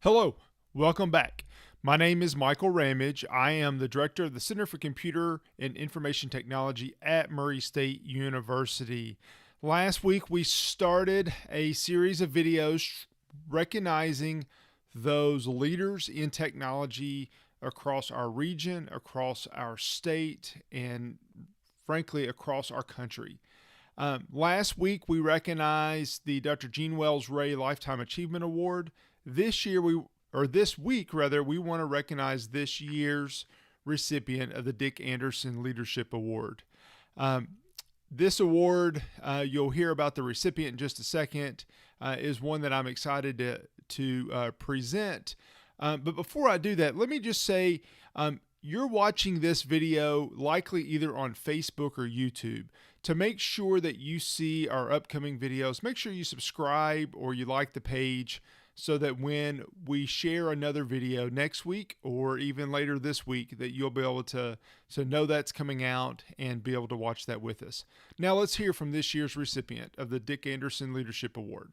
Hello, welcome back. My name is Michael Ramage. I am the director of the Center for Computer and Information Technology at Murray State University. Last week, we started a series of videos recognizing those leaders in technology across our region, across our state, and frankly, across our country. Last week, we recognized the Dr. Gene Wells Ray Lifetime Achievement Award. This week rather, we want to recognize this year's recipient of the Dick Anderson Leadership Award. This award, you'll hear about the recipient in just a second, is one that I'm excited to present. But before I do that, let me just say, you're watching this video likely either on Facebook or YouTube. To make sure that you see our upcoming videos, make sure you subscribe or you like the page so that when we share another video next week or even later this week, that you'll be able to know that's coming out and be able to watch that with us. Now let's hear from this year's recipient of the Dick Anderson Leadership Award.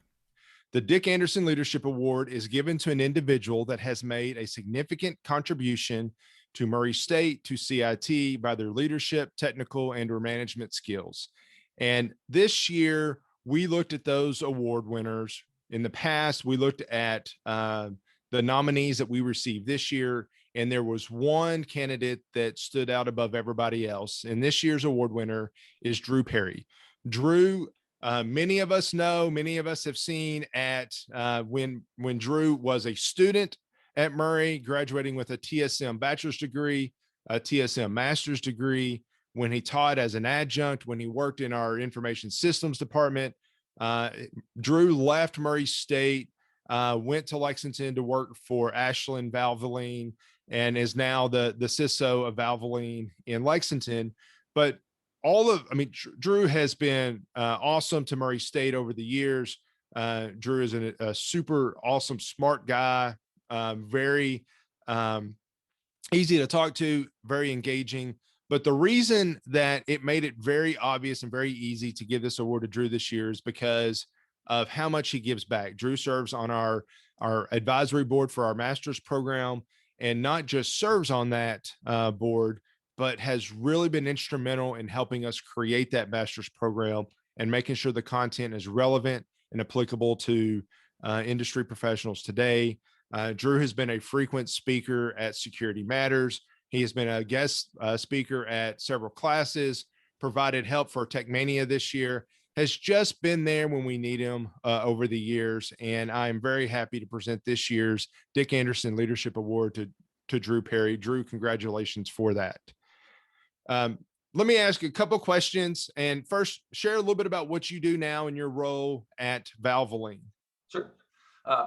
The Dick Anderson Leadership Award is given to an individual that has made a significant contribution to Murray State, to CIT, by their leadership, technical, and/or management skills. And this year, we looked at those award winners. In the past, we looked at the nominees that we received this year, and there was one candidate that stood out above everybody else. And this year's award winner is Drew Perry. Drew, many of us know, many of us have seen at when Drew was a student at Murray, graduating with a TSM bachelor's degree, a TSM master's degree, when he taught as an adjunct, when he worked in our information systems department. Drew left Murray State, went to Lexington to work for Ashland Valvoline, and is now the CISO of Valvoline in Lexington. But Drew has been awesome to Murray State over the years. Drew is a super awesome, smart guy, very easy to talk to, very engaging. But the reason that it made it very obvious and very easy to give this award to Drew this year is because of how much he gives back. Drew serves on our advisory board for our master's program, and not just serves on that board, but has really been instrumental in helping us create that master's program and making sure the content is relevant and applicable to industry professionals today. Drew has been a frequent speaker at Security Matters. He has been a guest speaker at several classes, provided help for TechMania this year, has just been there when we need him over the years. And I'm very happy to present this year's Dick Anderson Leadership Award to Drew Perry. Drew, congratulations for that. Let me ask a couple questions. And first, share a little bit about what you do now in your role at Valvoline. Sure.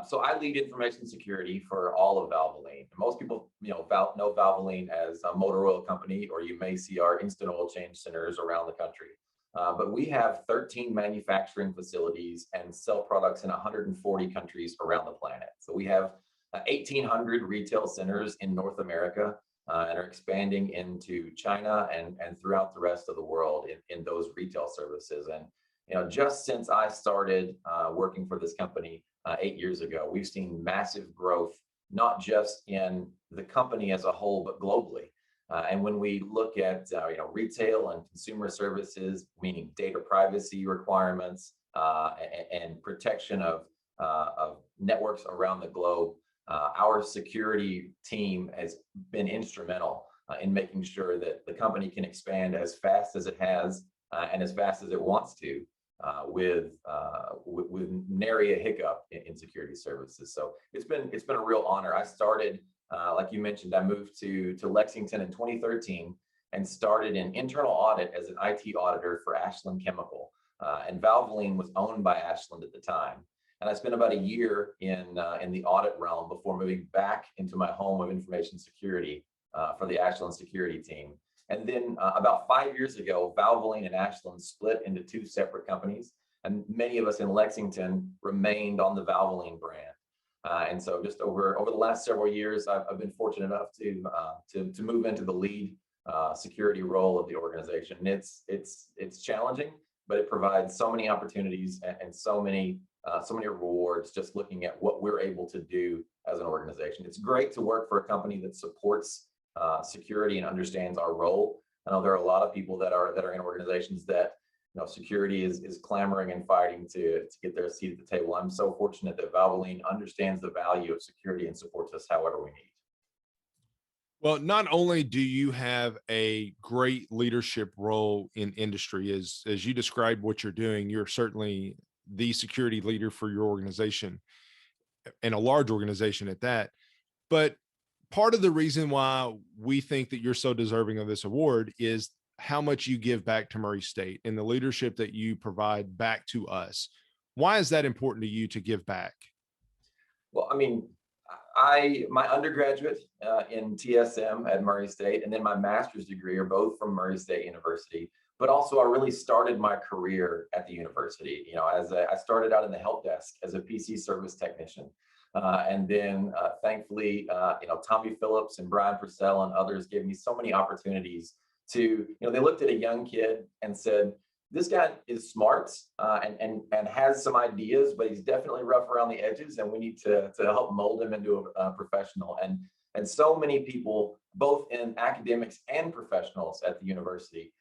So I lead information security for all of Valvoline. Most people, know Valvoline as a motor oil company, or you may see our instant oil change centers around the country. But we have 13 manufacturing facilities and sell products in 140 countries around the planet. So we have 1,800 retail centers in North America and are expanding into China and throughout the rest of the world in those retail services. And just since I started working for this company 8 years ago, we've seen massive growth, not just in the company as a whole, but globally. And when we look at retail and consumer services, meaning data privacy requirements and protection of networks around the globe, our security team has been instrumental in making sure that the company can expand as fast as it has and as fast as it wants to. With nary a hiccup in security services. So it's been a real honor. I started, like you mentioned, I moved to Lexington in 2013 and started in internal audit as an IT auditor for Ashland Chemical. And Valvoline was owned by Ashland at the time. And I spent about a year in the audit realm before moving back into my home of information security for the Ashland security team. And then about 5 years ago, Valvoline and Ashland split into two separate companies, and many of us in Lexington remained on the Valvoline brand. And so just over the last several years, I've been fortunate enough to move into the lead security role of the organization. And it's challenging, but it provides so many opportunities and so many so many rewards just looking at what we're able to do as an organization. It's great to work for a company that supports security and understands our role. I know there are a lot of people that are in organizations that security is clamoring and fighting to get their seat at the table. I'm so fortunate that Valvoline understands the value of security and supports us however we need. Well, not only do you have a great leadership role in industry, as you described what you're doing, you're certainly the security leader for your organization and a large organization at that. But part of the reason why we think that you're so deserving of this award is how much you give back to Murray State and the leadership that you provide back to us. Why is that important to you to give back? Well, I mean, my undergraduate in TSM at Murray State, and then my master's degree are both from Murray State University. But also, I really started my career at the university. I started out in the help desk as a PC service technician, and then thankfully, Tommy Phillips and Brian Purcell and others gave me so many opportunities to, they looked at a young kid and said, this guy is smart and has some ideas, but he's definitely rough around the edges, and we need to help mold him into a professional. And so many people, both in academics and professionals at the university,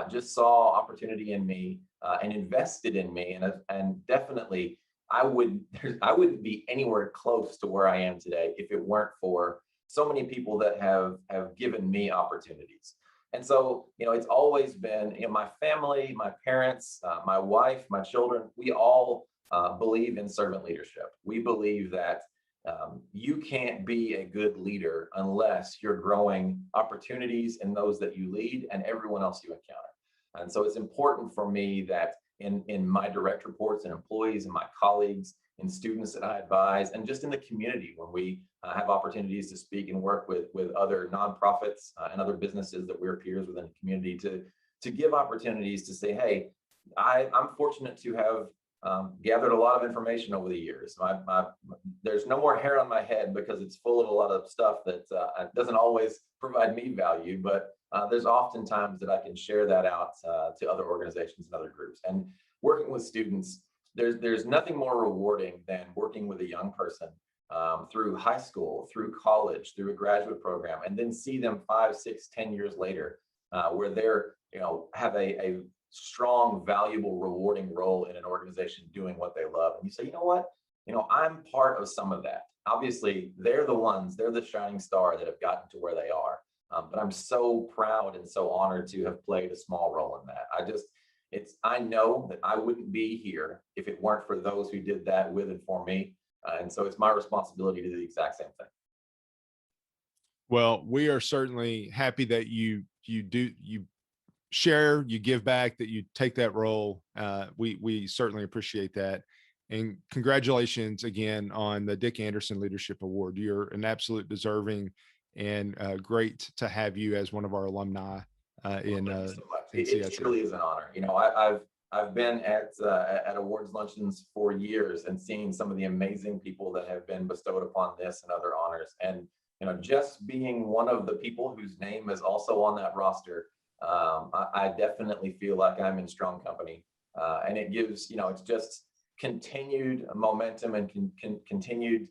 just saw opportunity in me and invested in me, and definitely I wouldn't be anywhere close to where I am today if it weren't for so many people that have given me opportunities. And so, it's always been, my family, my parents, my wife, my children, we all believe in servant leadership. We believe that you can't be a good leader unless you're growing opportunities in those that you lead and everyone else you encounter. And so it's important for me that in my direct reports and employees and my colleagues and students that I advise, and just in the community when we have opportunities to speak and work with other nonprofits and other businesses that we're peers within the community, to give opportunities to say, hey, I'm fortunate to have gathered a lot of information over the years. There's no more hair on my head because it's full of a lot of stuff that doesn't always provide me value, but there's often times that I can share that out to other organizations and other groups. And working with students, there's nothing more rewarding than working with a young person through high school, through college, through a graduate program, and then see them 5, 6, 10 years later where they're, have a strong, valuable, rewarding role in an organization doing what they love. And you say, you know what? I'm part of some of that. Obviously, they're the shining star that have gotten to where they are. But I'm so proud and so honored to have played a small role in that. I know that I wouldn't be here if it weren't for those who did that with and for me. And so it's my responsibility to do the exact same thing. Well, we are certainly happy that you share, you give back, that you take that role. We certainly appreciate that. And congratulations again on the Dick Anderson Leadership Award. You're an absolute deserving, and great to have you as one of our alumni in So much. in It CIT. truly is an honor. I've been at awards luncheons for years and seen some of the amazing people that have been bestowed upon this and other honors. And just being one of the people whose name is also on that roster, I definitely feel like I'm in strong company. And it gives, it's just continued momentum and continued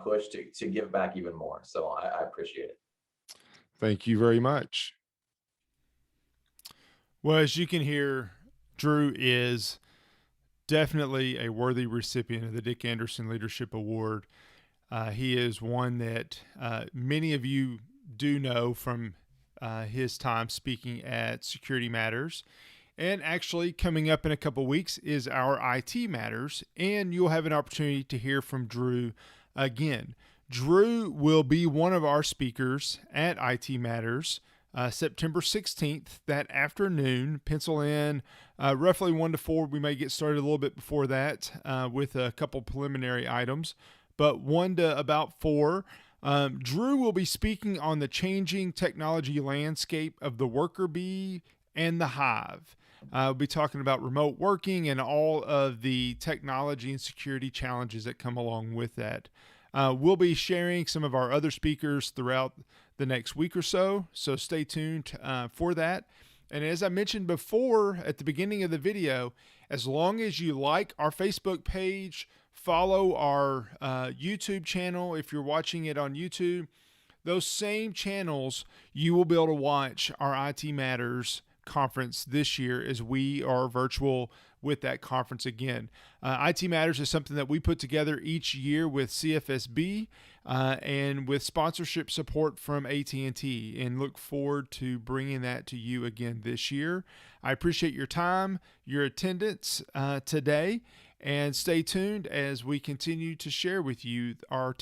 push to give back even more. So I appreciate it. Thank you very much. Well, as you can hear, Drew is definitely a worthy recipient of the Dick Anderson Leadership Award. He is one that many of you do know from his time speaking at Security Matters. And actually, coming up in a couple weeks is our IT Matters, and you'll have an opportunity to hear from Drew again. Drew will be one of our speakers at IT Matters September 16th, that afternoon. Pencil in roughly 1 to 4. We may get started a little bit before that with a couple preliminary items, but 1 to about 4. Drew will be speaking on the changing technology landscape of the worker bee and the hive. We'll be talking about remote working and all of the technology and security challenges that come along with that. We'll be sharing some of our other speakers throughout the next week or so stay tuned for that. And as I mentioned before at the beginning of the video, as long as you like our Facebook page, follow our YouTube channel if you're watching it on YouTube, those same channels, you will be able to watch our IT Matters conference this year as we are virtual with that conference again. IT Matters is something that we put together each year with CFSB and with sponsorship support from AT&T, and look forward to bringing that to you again this year. I appreciate your time, your attendance today, and stay tuned as we continue to share with you our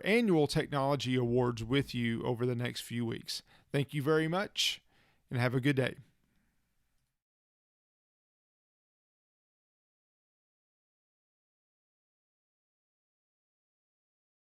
annual technology awards with you over the next few weeks. Thank you very much, and have a good day.